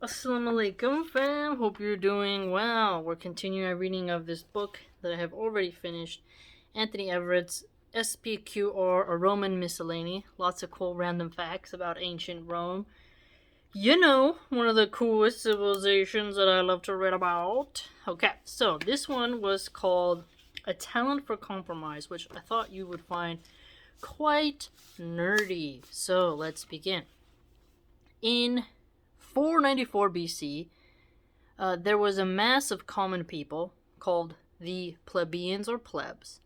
Assalamu alaikum, fam. Hope you're doing well. We're continuing our reading of this book that I have already finished. Anthony Everett's SPQR, a Roman Miscellany. Lots of cool random facts about ancient Rome. You know, one of the coolest civilizations that I love to read about. Okay, so this one was called A Talent for Compromise, which I thought you would find quite nerdy. So let's begin. In 494 BC, there was a mass of common people called the plebeians or plebs.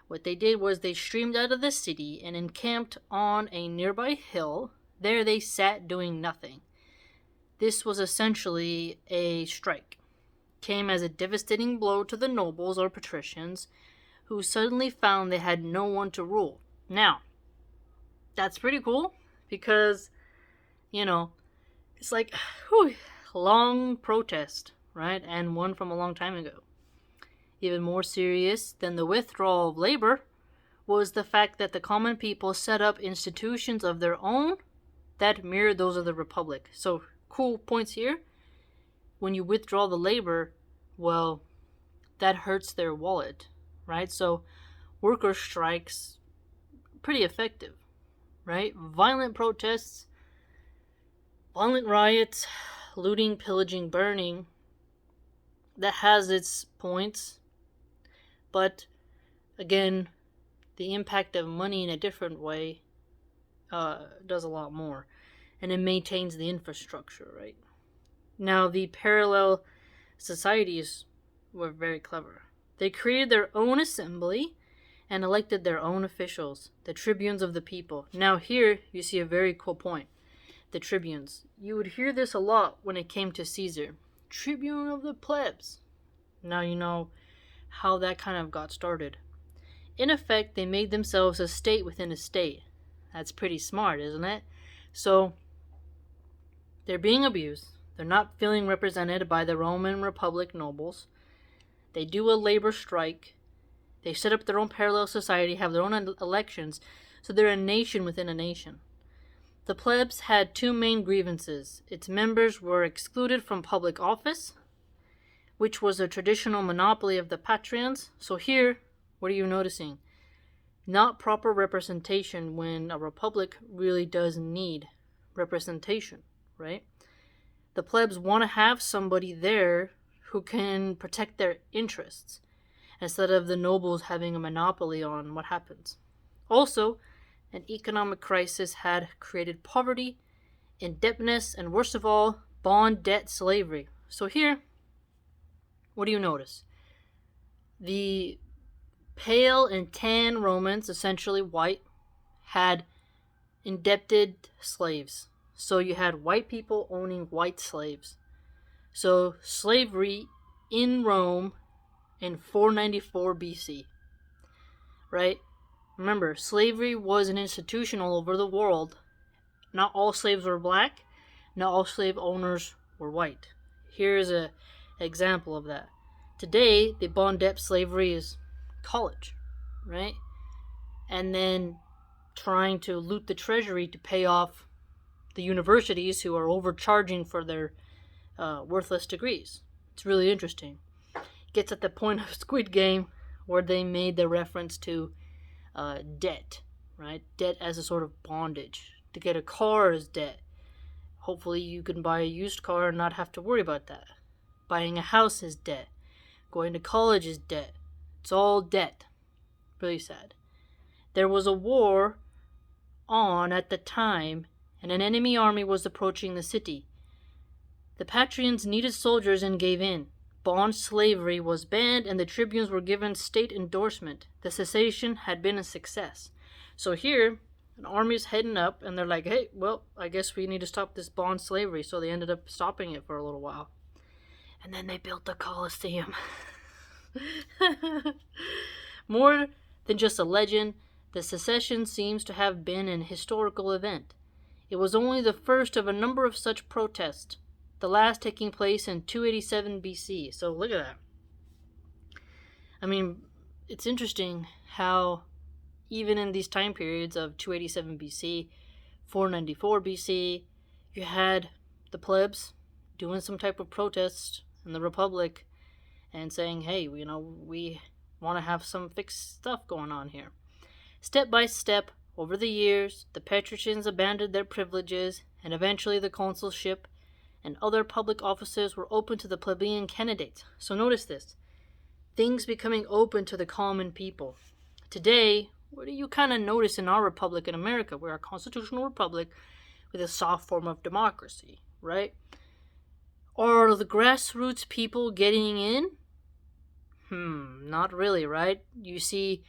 What they did was they streamed out of the city and encamped on a nearby hill. There they sat doing nothing. This was essentially a strike. Came as a devastating blow to the nobles or patricians, who suddenly found they had no one to rule. Now, that's pretty cool because, it's like, long protest, right? And one from a long time ago. Even more serious than the withdrawal of labor was the fact that the common people set up institutions of their own that mirrored those of the Republic. So, cool points here. When you withdraw the labor, well, that hurts their wallet, right? So, worker strikes, pretty effective, right? Violent protests, violent riots, looting, pillaging, burning, that has its points. But, again, the impact of money in a different way does a lot more. And it maintains the infrastructure, right? Now, the parallel societies were very clever. They created their own assembly and elected their own officials, the tribunes of the people. Now, here you see a very cool point. The tribunes. You would hear this a lot when it came to Caesar. Tribune of the plebs. Now you know how that kind of got started. In effect, they made themselves a state within a state. That's pretty smart, isn't it? So, they're being abused. They're not feeling represented by the Roman Republic nobles. They do a labor strike. They set up their own parallel society, have their own elections. So they're a nation within a nation. The plebs had two main grievances. Its members were excluded from public office, which was a traditional monopoly of the patricians. So here, what are you noticing? Not proper representation when a republic really does need representation, right? The plebs want to have somebody there who can protect their interests instead of the nobles having a monopoly on what happens. Also, an economic crisis had created poverty, indebtedness, and worst of all, bond debt slavery. So here, what do you notice? The pale and tan Romans, essentially white, had indebted slaves. So you had white people owning white slaves. So slavery in Rome in 494 BC, right? Remember, slavery was an institution all over the world. Not all slaves were black. Not all slave owners were white. Here's an example of that. Today, the bond debt slavery is college, right? And then trying to loot the treasury to pay off the universities who are overcharging for their worthless degrees. It's really interesting. It gets at the point of Squid Game where they made the reference to debt, right? Debt as a sort of bondage. To get a car is debt. Hopefully you can buy a used car and not have to worry about that. Buying a house is debt. Going to college is debt. It's all debt. Really sad. There was a war on at the time, and an enemy army was approaching the city. The patricians needed soldiers and gave in. Bond slavery was banned and the tribunes were given state endorsement. The cessation had been a success. So here, an army is heading up and they're like, hey, well, I guess we need to stop this bond slavery. So they ended up stopping it for a little while. And then they built the Colosseum. More than just a legend, the secession seems to have been an historical event. It was only the first of a number of such protests, the last taking place in 287 BC. So look at that. I mean, it's interesting how even in these time periods of 287 BC, 494 BC, you had the plebs doing some type of protest in the Republic and saying, hey, we want to have some fixed stuff going on here. Step by step, over the years, the patricians abandoned their privileges, and eventually the consulship and other public offices were open to the plebeian candidates. So notice this. Things becoming open to the common people. Today, what do you kind of notice in our republic in America? We're a constitutional republic with a soft form of democracy, right? Are the grassroots people getting in? Not really, right? You see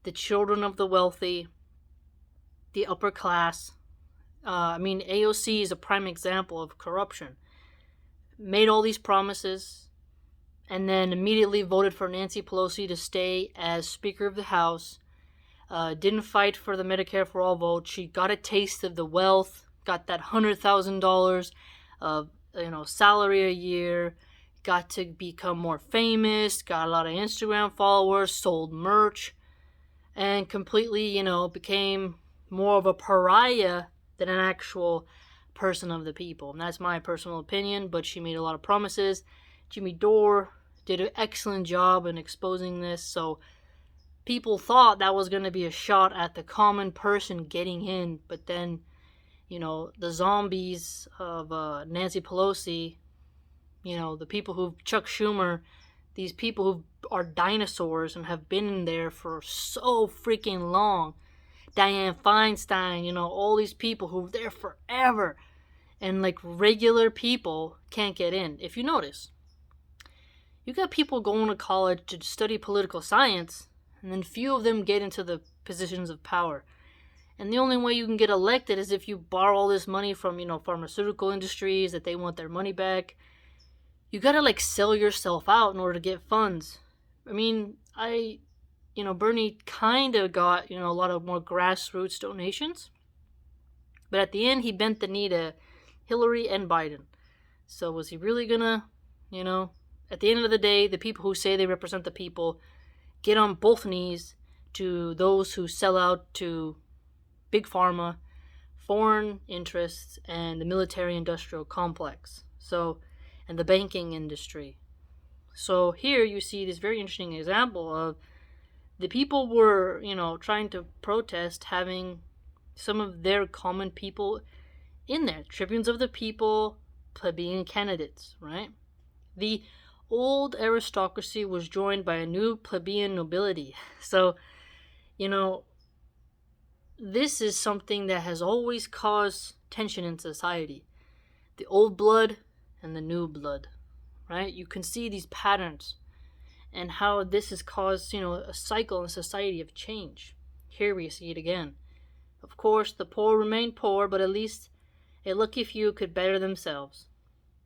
the children of the wealthy, the upper class. AOC is a prime example of corruption. Made all these promises and then immediately voted for Nancy Pelosi to stay as Speaker of the House. Didn't fight for the Medicare for All vote. She got a taste of the wealth, got that $100,000 of salary a year, got to become more famous, got a lot of Instagram followers, sold merch, and completely, became more of a pariah than an actual person of the people. And that's my personal opinion, but she made a lot of promises. Jimmy Dore did an excellent job in exposing this, so people thought that was going to be a shot at the common person getting in, but then, the zombies of Nancy Pelosi, the people who Chuck Schumer, these people who are dinosaurs and have been in there for so freaking long, Dianne Feinstein, all these people who are there forever, and like regular people can't get in. If you notice, you got people going to college to study political science, and then few of them get into the positions of power. And the only way you can get elected is if you borrow all this money from, pharmaceutical industries that they want their money back. You gotta sell yourself out in order to get funds. Bernie kind of got, a lot of more grassroots donations. But at the end, he bent the knee to Hillary and Biden. So was he really gonna, at the end of the day, the people who say they represent the people get on both knees to those who sell out to Big Pharma, foreign interests, and the military-industrial complex. And the banking industry. So here you see this very interesting example of the people were, trying to protest having some of their common people in there. Tribunes of the people, plebeian candidates, right? The old aristocracy was joined by a new plebeian nobility. So, this is something that has always caused tension in society. The old blood and the new blood, right? You can see these patterns and how this has caused, a cycle in society of change. Here we see it again. Of course, the poor remain poor, but at least a lucky few could better themselves.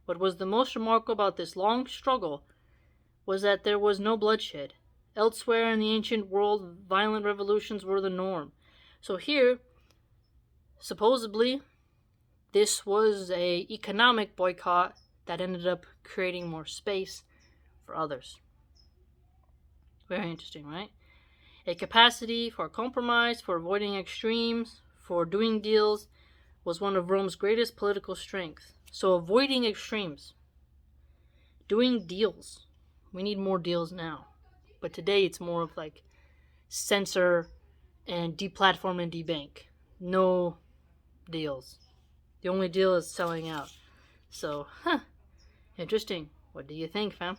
What was the most remarkable about this long struggle was that there was no bloodshed. Elsewhere in the ancient world, violent revolutions were the norm. So here, supposedly, this was an economic boycott that ended up creating more space for others. Very interesting, right? A capacity for compromise, for avoiding extremes, for doing deals was one of Rome's greatest political strengths. So avoiding extremes, doing deals. We need more deals now. But today it's more of censor and deplatform and debank. No deals. The only deal is selling out. So, interesting. What do you think, fam?